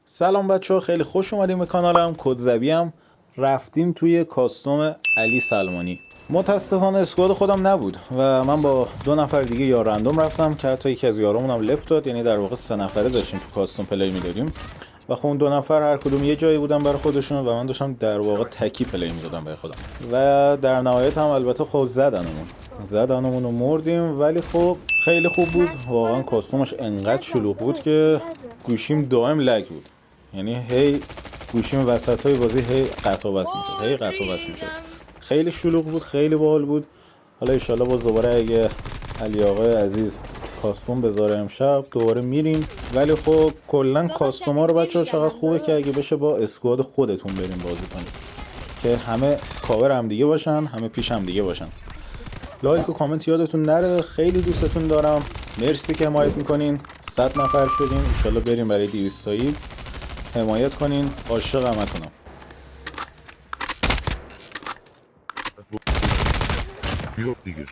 سلام بچه، خیلی خوش اومدیم به کانالم. کدزبیم رفتیم توی کاستوم علی سلمانی. متاسفانه اسکواد خودم نبود و من با 2 نفر دیگه یار رندوم رفتم که حتی یکی از یارامون هم لفت داد. یعنی در واقع 3 نفره داشتیم تو کاستوم پلی میدادیم و خب اون 2 نفر هر کدوم یه جایی بودن برای خودشون و من داشتم در واقع تکی پلی میدادم برای خودم و در نهایت هم البته خب زدنمون و مردیم. ولی خب خیلی خوب بود واقعا. کاستومش انقدر شلوغ بود که گوشیم دائم لگ بود. یعنی هی گوشیم وسط های بازی هی قطع و وصل میشد. خیلی شلوغ بود، خیلی باحال بود. حالا ان باز دوباره اگه علی آقای عزیز کاستوم بذاره امشب دوباره میریم. ولی خب کلا کاستوم ها رو بچه‌ها چقدر خوبه که اگه بشه با اسکواد خودتون بریم بازی کنید که همه کاور هم دیگه باشن، همه پیش هم دیگه باشن. لایک و کامنت یادتون نره. خیلی دوستتون دارم. مرسی که حمایت میکنین. 100 نفر شدیم، ان بریم برای 200 تایی. حمایت کنین. عاشق همتونم. Yok değil.